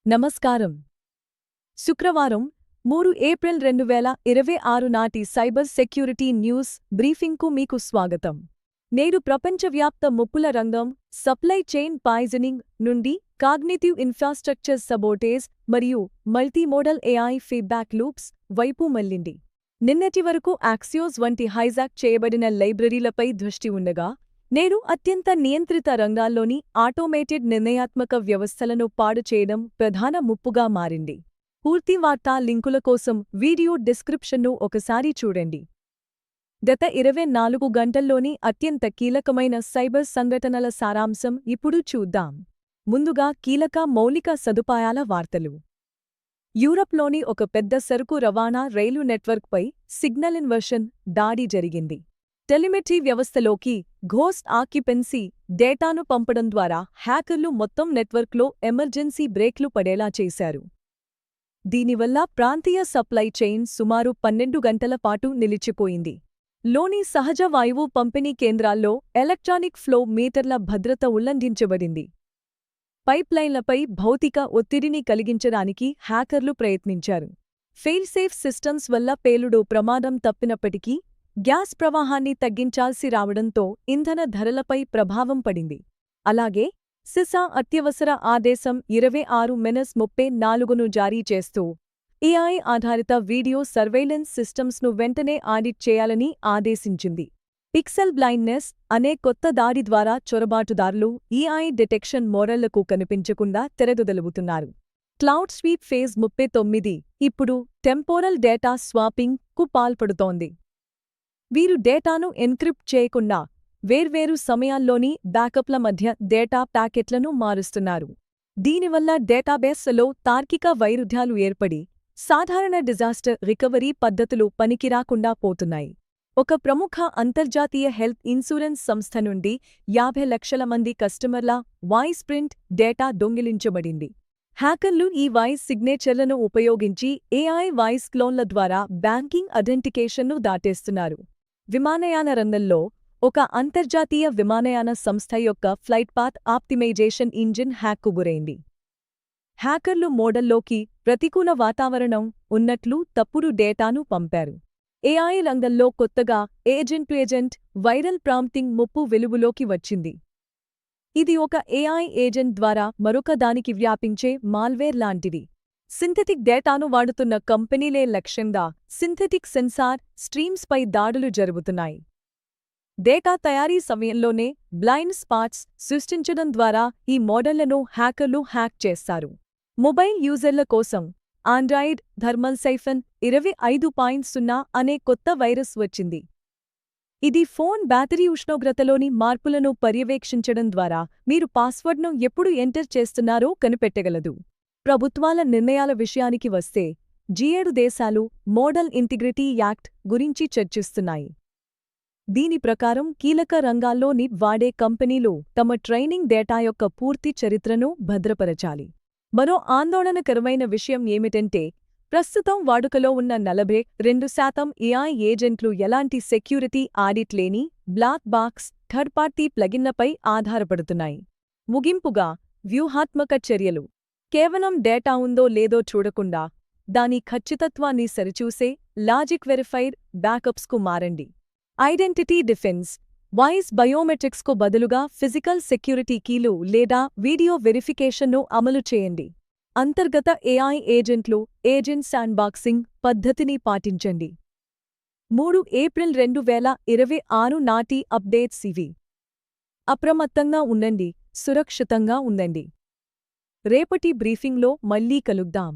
నమస్కారం. శుక్రవారం 3 ఏప్రిల్ 2026 నాటి సైబర్ సెక్యూరిటీ న్యూస్ బ్రీఫింగ్కు మీకు స్వాగతం. నేడు ప్రపంచవ్యాప్త ముప్పుల రంగం సప్లై చైన్ పాయిజనింగ్ నుండి కాగ్నిటివ్ ఇన్ఫ్రాస్ట్రక్చర్ సబోటేజ్ మరియు మల్టీమోడల్ ఏఐ ఫీడ్బ్యాక్ లూప్స్ వైపు మళ్లింది. నిన్నటి వరకు యాక్సియోస్ వంటి హైజాక్ చేయబడిన లైబ్రరీలపై దృష్టి ఉండగా, నేడు అత్యంత నియంత్రిత రంగాల్లోని ఆటోమేటెడ్ నిర్ణయాత్మక వ్యవస్థలను పాడు చేయడం ప్రధాన ముప్పుగా మారింది. పూర్తి వార్తా లింకుల కోసం వీడియో డిస్క్రిప్షన్ను ఒకసారి చూడండి. గత 24 గంటల్లోని అత్యంత కీలకమైన సైబర్ సంఘటనల సారాంశం ఇప్పుడు చూద్దాం. ముందుగా కీలక మౌలిక సదుపాయాల వార్తలు. యూరప్లోని ఒక పెద్ద సరుకు రవాణా రైలు నెట్వర్క్పై సిగ్నల్ ఇన్వర్షన్ దాడి జరిగింది. టెలిమెట్రీ వ్యవస్థలోకి ఘోస్ట్ ఆక్యుపెన్సీ డేటాను పంపడం ద్వారా హ్యాకర్లు మొత్తం నెట్వర్క్లో ఎమర్జెన్సీ బ్రేక్లు పడేలా చేశారు. దీనివల్ల ప్రాంతీయ సప్లై చైన్ సుమారు 12 గంటల పాటు నిలిచిపోయింది. లోని సహజ వాయువు పంపిణీ కేంద్రాల్లో ఎలక్ట్రానిక్ ఫ్లో మీటర్ల భద్రత ఉల్లంఘించబడింది. పైప్లైన్లపై భౌతిక ఒత్తిడిని కలిగించడానికి హ్యాకర్లు ప్రయత్నించారు. ఫెయిల్సేఫ్ సిస్టమ్స్ వల్ల పేలుడు ప్రమాదం తప్పినప్పటికీ గ్యాస్ ప్రవాహాన్ని తగ్గించాల్సి రావడంతో ఇంధన ధరలపై ప్రభావం పడింది. అలాగే సిసా అత్యవసర ఆదేశం 26/34ను జారీ చేస్తూ ఏఐ ఆధారిత వీడియో సర్వేలెన్స్ సిస్టమ్స్ను వెంటనే ఆడిట్ చేయాలని ఆదేశించింది. పిక్సెల్ బ్లైండ్నెస్ అనే కొత్త దాడి ద్వారా చొరబాటుదారులు ఏఐ డిటెక్షన్ మోడళ్లకు కనిపించకుండా తెరగదలుగుతున్నారు. క్లౌడ్ స్వీప్ ఫేజ్ 39 ఇప్పుడు టెంపోరల్ డేటా స్వాపింగ్ కు పాల్పడుతోంది. వీరు డేటాను ఎన్క్రిప్ట్ చేయకుండా వేర్వేరు సమయాల్లోని బ్యాకప్ల మధ్య డేటా ప్యాకెట్లను మారుస్తున్నారు. దీనివల్ల డేటాబేస్లలో తార్కిక వైరుధ్యాలు ఏర్పడి సాధారణ డిజాస్టర్ రికవరీ పద్ధతులు పనికిరాకుండా పోతున్నాయి. ఒక ప్రముఖ అంతర్జాతీయ హెల్త్ ఇన్సూరెన్స్ సంస్థ నుండి 50 లక్షల మంది కస్టమర్ల వాయిస్ ప్రింట్ డేటా దొంగిలించబడింది. హ్యాకర్లు ఈ వాయిస్ సిగ్నేచర్లను ఉపయోగించి ఏఐ వాయిస్ క్లోన్ల ద్వారా బ్యాంకింగ్ అథెంటికేషన్ను దాటేస్తున్నారు. విమానయాన రంగంలో ఒక అంతర్జాతీయ విమానయాన సంస్థ యొక్క ఫ్లైట్ పాత్ ఆప్టిమైజేషన్ ఇంజిన్ హ్యాక్కు గురైంది. హ్యాకర్లు మోడల్లోకి ప్రతికూల వాతావరణం ఉన్నట్లు తప్పుడు డేటాను పంపారు. ఏఐ రంగంలో కొత్తగా agent to agent viral prompting ముప్పు వెలుగులోకి వచ్చింది. ఇది ఒక ఏఐ ఏజెంట్ ద్వారా మరొక దానికి వ్యాపించే మాల్వేర్ లాంటిది. సింథెటిక్ డేటాను వాడుతున్న కంపెనీలే లక్ష్యంగా సింథెటిక్ సెన్సార్ స్ట్రీమ్స్పై దాడులు జరుగుతున్నాయి. డేటా తయారీ సమయంలోనే బ్లైండ్ స్పాట్స్ సృష్టించడం ద్వారా ఈ మోడళ్లను హ్యాకర్లు హ్యాక్ చేస్తారు. మొబైల్ యూజర్ల కోసం ఆండ్రాయిడ్ థర్మల్ సైఫన్ 25.0 అనే కొత్త వైరస్ వచ్చింది. ఇది ఫోన్ బ్యాటరీ ఉష్ణోగ్రతలోని మార్పులను పర్యవేక్షించడం ద్వారా మీరు పాస్వర్డ్ను ఎప్పుడు ఎంటర్ చేస్తున్నారో కనిపెట్టగలదు. ప్రభుత్వాల నిర్ణయాల విషయానికి వస్తే G7 దేశాలు మోడల్ ఇంటిగ్రిటీ యాక్ట్ గురించి చర్చిస్తున్నాయి. దీని ప్రకారం కీలక రంగాల్లోని వాడే కంపెనీలు తమ ట్రైనింగ్ డేటా యొక్క పూర్తి చరిత్రను భద్రపరచాలి. మరో ఆందోళనకరమైన విషయం ఏమిటంటే, ప్రస్తుతం వాడుకలో ఉన్న 42% ఏఐ ఏజెంట్లు ఎలాంటి సెక్యూరిటీ ఆడిట్ లేని బ్లాక్ బాక్స్ థర్డ్ పార్టీ ప్లగిన్లపై ఆధారపడుతున్నాయి. ముగింపుగా వ్యూహాత్మక చర్యలు. కేవలం డేటా ఉందో లేదో చూడకుండా దాని ఖచ్చితత్వాన్ని సరిచూసే లాజిక్ వెరిఫైడ్ బ్యాకప్స్కు మారండి. ఐడెంటిటీ డిఫెన్స్ వాయిస్ బయోమెట్రిక్స్కు బదులుగా ఫిజికల్ సెక్యూరిటీ కీలు లేదా వీడియో వెరిఫికేషన్ను అమలు చేయండి. అంతర్గత ఏఐ ఏజెంట్లు ఏజెంట్ శాండ్బాక్సింగ్ పద్ధతిని పాటించండి. 3 ఏప్రిల్ 2026 నాటి అప్డేట్స్ ఇవి. అప్రమత్తంగా ఉండండి, సురక్షితంగా ఉండండి. రేపటి బ్రీఫింగ్లో మళ్ళీ కలుద్దాం.